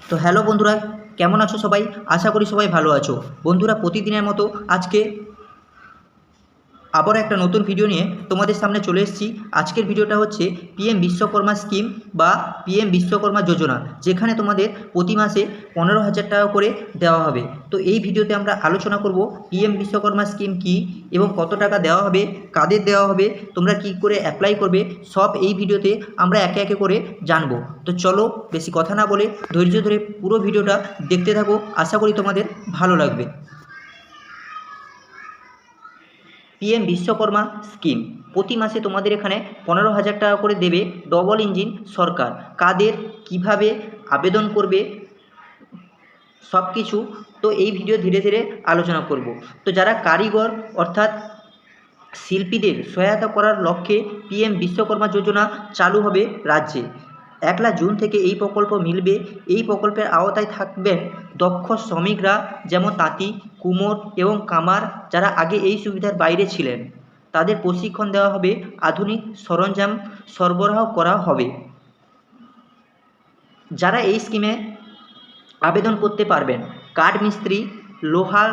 তো হ্যালো বন্ধুরা, কেমন আছো সবাই? আশা করি সবাই ভালো আছো। বন্ধুরা, প্রতিদিনের মতো আজকে আবার একটা নতুন ভিডিও নিয়ে তোমাদের সামনে চলে এসেছি। আজকের ভিডিওটা হচ্ছে পিএম বিশ্বকর্মা স্কিম বা পিএম বিশ্বকর্মা যোজনা, যেখানে তোমাদের প্রতি মাসে 15,000 টাকা করে দেওয়া হবে। তো এই ভিডিওতে আমরা আলোচনা করব পিএম বিশ্বকর্মা স্কিম কি এবং কত টাকা দেওয়া হবে, কাদের দেওয়া হবে, তোমরা কি করে অ্যাপ্লাই করবে, সব এই ভিডিওতে আমরা একে একে করে জানবো। তো চলো বেশি কথা না বলে ধৈর্য ধরে পুরো ভিডিওটা দেখতে থাকো, আশা করি তোমাদের ভালো লাগবে। পিএম বিশ্বকর্মা স্কিম প্রতি মাসে তোমাদের এখানে 15,000 টাকা করে দেবে ডবল ইঞ্জিন সরকার। কাদের, কিভাবে আবেদন করবে, সব কিছু তো এই ভিডিও ধীরে ধীরে আলোচনা করব। তো যারা কারিগর অর্থাৎ শিল্পীদের সহায়তা করার লক্ষ্যে পিএম বিশ্বকর্মা যোজনা চালু হবে রাজ্যে। 1 জুন থেকে এই প্রকল্প মিলবে। এই প্রকল্পের আওতায় থাকবেন দক্ষ শ্রমিকরা, যেমন তাঁতি, কুমোর এবং কামার, যারা আগে এই সুবিধার বাইরে ছিলেন। তাদের প্রশিক্ষণ দেওয়া হবে, আধুনিক সরঞ্জাম সরবরাহ করা হবে। যারা এই স্কিমে আবেদন করতে পারবেন: কাঠ মিস্ত্রি, লোহার,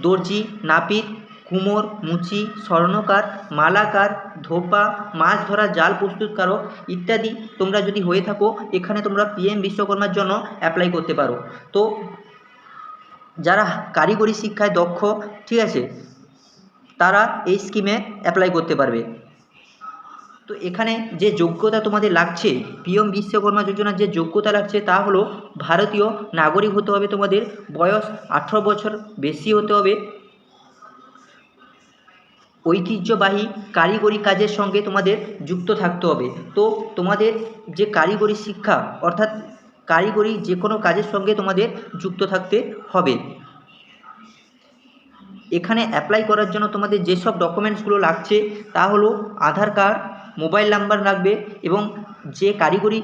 দর্জি, নাপিত, কুমোর, মুচি, স্বর্ণকার, মালাকার, ধোপা, মাছ ধরা জাল প্রস্তুতকারক ইত্যাদি। তোমরা যদি হয়ে থাকো, এখানে তোমরা পিএম বিশ্বকর্মার জন্য অ্যাপ্লাই করতে পারো। তো যারা কারিগরি শিক্ষায় দক্ষ, ঠিক আছে, তারা এই স্কিমে অ্যাপ্লাই করতে পারবে। তো এখানে যে যোগ্যতা তোমাদের লাগছে, পিএম বিশ্বকর্মা যোজনার যে যোগ্যতা লাগছে তা হলো ভারতীয় নাগরিক হতে হবে, তোমাদের বয়স 18 বছর বেশি হতে হবে, ঐতিহ্যবাহী কারিগরি কাজের সঙ্গে তোমাদের যুক্ত থাকতে হবে। তো তোমাদের যে কারিগরি শিক্ষা অর্থাৎ কারিগরি যে কোনো কাজের সঙ্গে তোমাদের যুক্ত থাকতে হবে। এখানে অ্যাপ্লাই করার জন্য তোমাদের যেসব ডকুমেন্টসগুলো লাগছে তা হলো আধার কার্ড, মোবাইল নাম্বার লাগবে এবং যে কারিগরি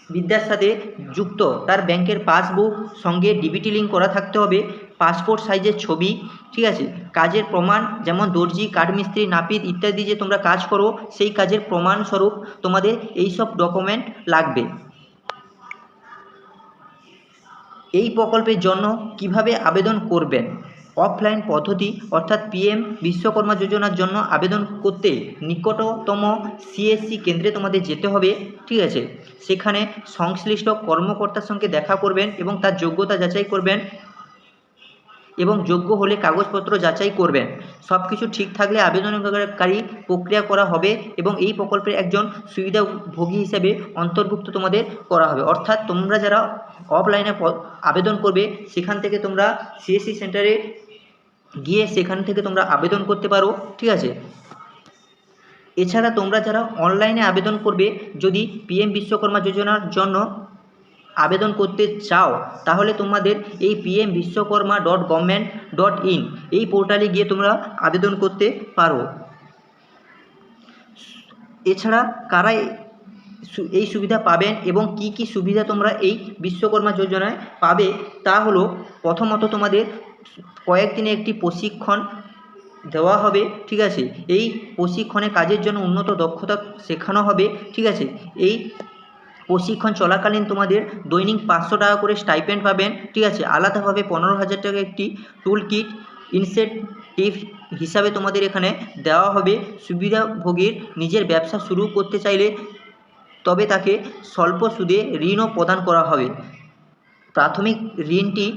বিদ্যার সাথে যুক্ত তার ব্যাংকের পাসবুক, সঙ্গে ডিবিটি লিঙ্ক করা থাকতে হবে, পাসপোর্ট সাইজের ছবি, ঠিক আছে, কাজের প্রমাণ, যেমন দর্জি, কাঠমিস্ত্রি, নাপিত ইত্যাদি যে তোমরা কাজ করো সেই কাজের প্রমাণস্বরূপ তোমাদের এই সব ডকুমেন্ট লাগবে। এই প্রকল্পের জন্য কিভাবে আবেদন করবেন? অফলাইন পদ্ধতি অর্থাৎ পিএম বিশ্বকর্মা যোজনার জন্য আবেদন করতে নিকটতম সিএসসি কেন্দ্রে তোমাদের যেতে হবে, ঠিক আছে। সেখানে সংশ্লিষ্ট কর্মকর্তার সঙ্গে দেখা করবেন এবং তার যোগ্যতা যাচাই করবেন এবং যোগ্য হলে কাগজপত্র যাচাই করবেন। সব কিছু ঠিক থাকলে আবেদনকারী প্রক্রিয়া করা হবে এবং এই প্রকল্পের একজন সুবিধাভোগী হিসেবে অন্তর্ভুক্ত তোমাদের করা হবে। অর্থাৎ তোমরা যারা অফলাইনে আবেদন করবে সেখান থেকে তোমরা সিএসসি সেন্টারে গিয়ে সেখান থেকে তোমরা আবেদন করতে পারো, ঠিক আছে। এছাড়া তোমরা যারা অনলাইনে আবেদন করবে, যদি পিএম বিশ্বকর্মা যোজনার জন্য আবেদন করতে চাও, তাহলে তোমাদের এই pmvishwakarma.government.in এই পোর্টালে গিয়ে তোমরা আবেদন করতে পারো। এছাড়া কারা এই সুবিধা পাবেন এবং কি কি সুবিধা তোমরা এই বিশ্বকর্মা যোজনায় পাবে তা হলো, প্রথমত তোমাদের কয়েকদিনে একটি প্রশিক্ষণ দেওয়া হবে, ঠিক আছে। এই প্রশিক্ষণে কাজের জন্য উন্নত দক্ষতা শেখানো হবে, ঠিক আছে। এই প্রশিক্ষণ চলাকালীন তোমাদের দৈনিক 500 টাকা করে স্টাইপেন্ড পাবেন, ঠিক আছে। আলাদাভাবে 15,000 টাকা একটি টুল কিট ইনসেন্টিভ হিসাবে তোমাদের এখানে দেওয়া হবে। সুবিধাভোগীর নিজের ব্যবসা শুরু করতে চাইলে তবে তাকে স্বল্প সুদে ঋণও প্রদান করা হবে। প্রাথমিক ঋণটি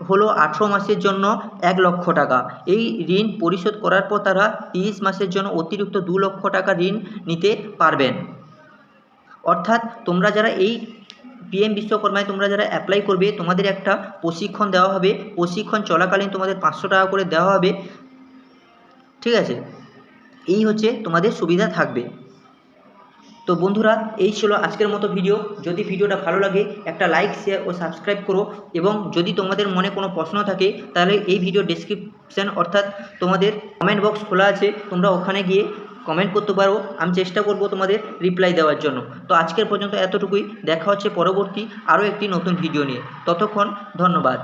হলো 18 মাসের জন্য 1 লক্ষ টাকা। এই ঋণ পরিশোধ করার পর তারা 30 মাসের জন্য অতিরিক্ত 2 লক্ষ টাকা ঋণ নিতে পারবেন। অর্থাৎ তোমরা যারা এই পিএম বিশ্বকর্মায় তোমরা যারা অ্যাপ্লাই করবে, তোমাদের একটা প্রশিক্ষণ দেওয়া হবে, প্রশিক্ষণ চলাকালীন তোমাদের 500 টাকা করে দেওয়া হবে, ঠিক আছে। এই হচ্ছে তোমাদের সুবিধা থাকবে। তো বন্ধুরা, এই ছিল আজকের মতো ভিডিও। যদি ভিডিওটা ভালো লাগে একটা লাইক, শেয়ার ও সাবস্ক্রাইব করো এবং যদি তোমাদের মনে কোনো প্রশ্ন থাকে তাহলে এই ভিডিও ডেসক্রিপশান অর্থাৎ তোমাদের কমেন্ট বক্স খোলা আছে, তোমরা ওখানে গিয়ে কমেন্ট করতে পারো। আমি চেষ্টা করব তোমাদের রিপ্লাই দেওয়ার জন্য। তো আজকের পর্যন্ত এতটুকুই, দেখা হচ্ছে পরবর্তী আরও একটি নতুন ভিডিও নিয়ে। ততক্ষণ ধন্যবাদ।